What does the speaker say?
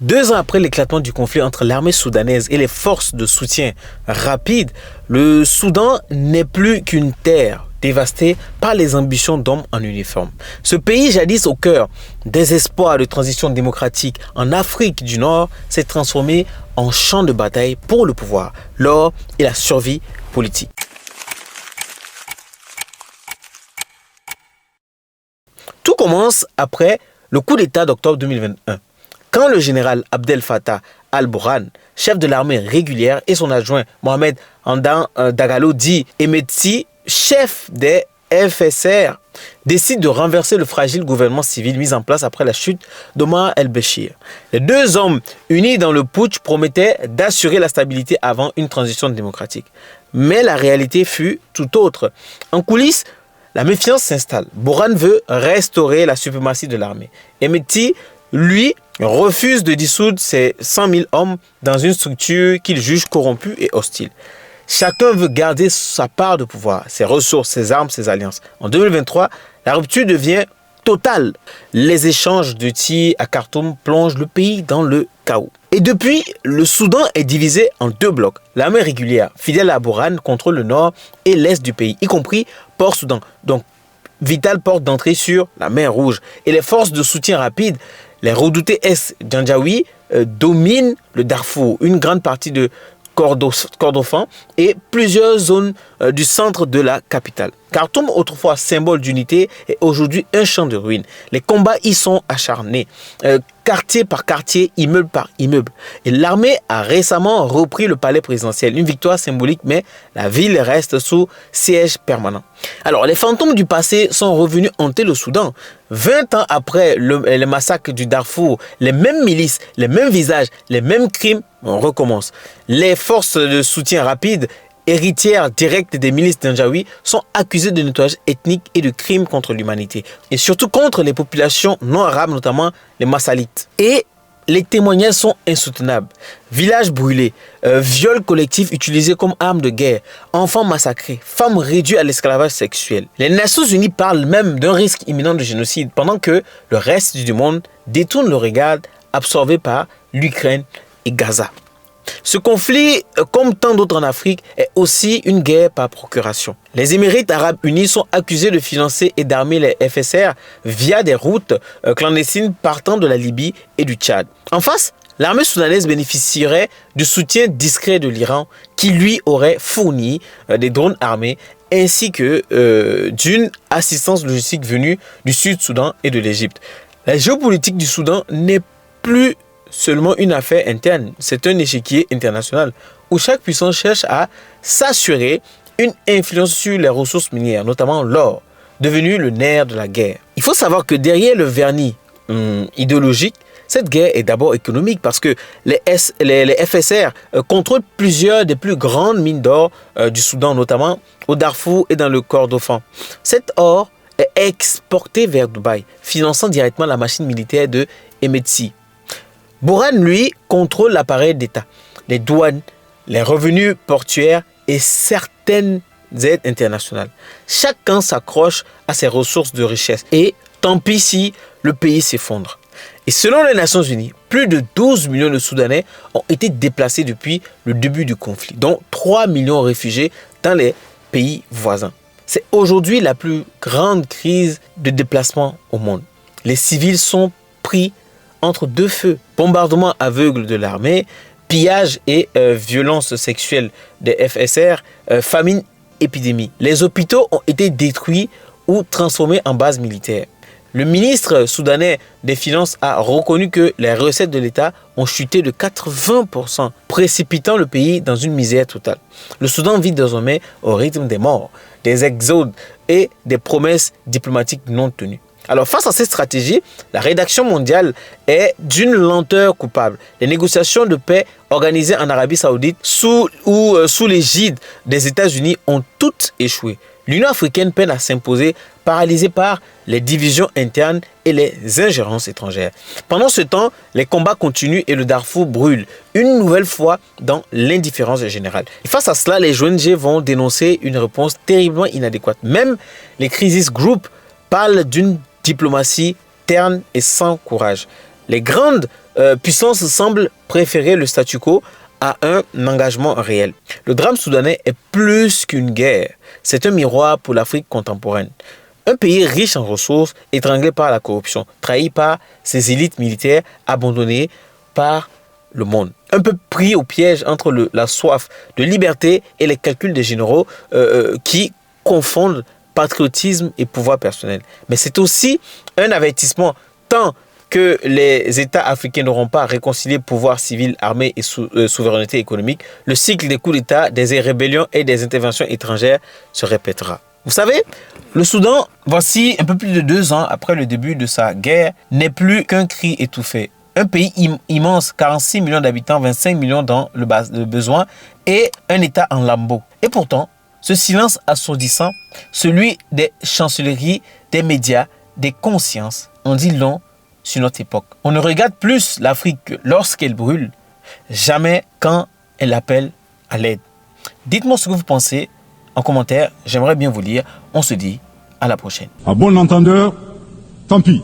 2 ans après l'éclatement du conflit entre l'armée soudanaise et les forces de soutien rapide, le Soudan n'est plus qu'une terre dévastée par les ambitions d'hommes en uniforme. Ce pays, jadis au cœur des espoirs de transition démocratique en Afrique du Nord, s'est transformé en champ de bataille pour le pouvoir, l'or et la survie politique. Tout commence après le coup d'État d'octobre 2021. Quand le général Abdel Fattah al-Burhan, chef de l'armée régulière, et son adjoint Mohamed Hamdan Dagalo dit Hemedti, chef des FSR, décident de renverser le fragile gouvernement civil mis en place après la chute d'Omar el-Béchir. Les 2 hommes unis dans le putsch promettaient d'assurer la stabilité avant une transition démocratique. Mais la réalité fut tout autre. En coulisses, la méfiance s'installe. Burhan veut restaurer la suprématie de l'armée. Hemedti, lui, refuse de dissoudre ses 100 000 hommes dans une structure qu'il juge corrompue et hostile. Chacun veut garder sa part de pouvoir, ses ressources, ses armes, ses alliances. En 2023, la rupture devient totale. Les échanges de tirs à Khartoum plongent le pays dans le chaos. Et depuis, le Soudan est divisé en 2 blocs. L'armée régulière, fidèle à Burhan, contrôle le nord et l'est du pays, y compris Port-Soudan. Donc, vitale porte d'entrée sur la mer Rouge. Et les forces de soutien rapide, les redoutés Est-Janjaoui, dominent le Darfour, une grande partie de Kordofan et plusieurs zones du centre de la capitale. Khartoum, autrefois symbole d'unité, est aujourd'hui un champ de ruines. Les combats y sont acharnés, quartier par quartier, immeuble par immeuble. Et l'armée a récemment repris le palais présidentiel. Une victoire symbolique, mais la ville reste sous siège permanent. Alors, les fantômes du passé sont revenus hanter le Soudan. 20 ans après les massacres du Darfour, les mêmes milices, les mêmes visages, les mêmes crimes, on recommence. Les forces de soutien rapide, héritières directes des milices Janjaoui, sont accusées de nettoyage ethnique et de crimes contre l'humanité. Et surtout contre les populations non arabes, notamment les Massalites. Et les témoignages sont insoutenables. Villages brûlés, viols collectifs utilisés comme armes de guerre, enfants massacrés, femmes réduites à l'esclavage sexuel. Les Nations Unies parlent même d'un risque imminent de génocide, pendant que le reste du monde détourne le regard, absorbé par l'Ukraine et Gaza. Ce conflit, comme tant d'autres en Afrique, est aussi une guerre par procuration. Les Émirats arabes unis sont accusés de financer et d'armer les FSR via des routes clandestines partant de la Libye et du Tchad. En face, l'armée soudanaise bénéficierait du soutien discret de l'Iran qui lui aurait fourni des drones armés ainsi que d'une assistance logistique venue du Sud-Soudan et de l'Égypte. La géopolitique du Soudan n'est plus seulement une affaire interne, c'est un échiquier international où chaque puissance cherche à s'assurer une influence sur les ressources minières, notamment l'or, devenu le nerf de la guerre. Il faut savoir que derrière le vernis idéologique, cette guerre est d'abord économique parce que les FSR contrôlent plusieurs des plus grandes mines d'or du Soudan, notamment au Darfour et dans le Kordofan. Cet or est exporté vers Dubaï, finançant directement la machine militaire de Hemedti. Burhan, lui, contrôle l'appareil d'État, les douanes, les revenus portuaires et certaines aides internationales. Chacun s'accroche à ses ressources de richesse et tant pis si le pays s'effondre. Et selon les Nations Unies, plus de 12 millions de Soudanais ont été déplacés depuis le début du conflit, dont 3 millions réfugiés dans les pays voisins. C'est aujourd'hui la plus grande crise de déplacement au monde. Les civils sont pris entre 2 feux, bombardement aveugle de l'armée, pillage et violence sexuelle des FSR, famine, épidémie. Les hôpitaux ont été détruits ou transformés en bases militaires. Le ministre soudanais des Finances a reconnu que les recettes de l'État ont chuté de 80%, précipitant le pays dans une misère totale. Le Soudan vit désormais au rythme des morts, des exodes et des promesses diplomatiques non tenues. Alors, face à cette stratégie, la rédaction mondiale est d'une lenteur coupable. Les négociations de paix organisées en Arabie Saoudite sous l'égide des États-Unis ont toutes échoué. L'Union africaine peine à s'imposer, paralysée par les divisions internes et les ingérences étrangères. Pendant ce temps, les combats continuent et le Darfour brûle, une nouvelle fois dans l'indifférence générale. Et face à cela, les ONG vont dénoncer une réponse terriblement inadéquate. Même les crisis group parlent d'une diplomatie terne et sans courage. Les grandes puissances semblent préférer le statu quo à un engagement réel. Le drame soudanais est plus qu'une guerre. C'est un miroir pour l'Afrique contemporaine. Un pays riche en ressources, étranglé par la corruption, trahi par ses élites militaires, abandonné par le monde. Un peu pris au piège entre la soif de liberté et les calculs des généraux qui confondent patriotisme et pouvoir personnel. Mais c'est aussi un avertissement tant que les États africains n'auront pas réconcilié pouvoir civil, armé et souveraineté économique, le cycle des coups d'État, des rébellions et des interventions étrangères se répétera. Vous savez, le Soudan, voici un peu plus de 2 ans après le début de sa guerre, n'est plus qu'un cri étouffé. Un pays immense, 46 millions d'habitants, 25 millions dans le besoin et un État en lambeaux. Et pourtant, ce silence assourdissant, celui des chancelleries, des médias, des consciences, en dit long sur notre époque. On ne regarde plus l'Afrique lorsqu'elle brûle, jamais quand elle appelle à l'aide. Dites-moi ce que vous pensez en commentaire, j'aimerais bien vous lire. On se dit à la prochaine. À bon entendeur, tant pis.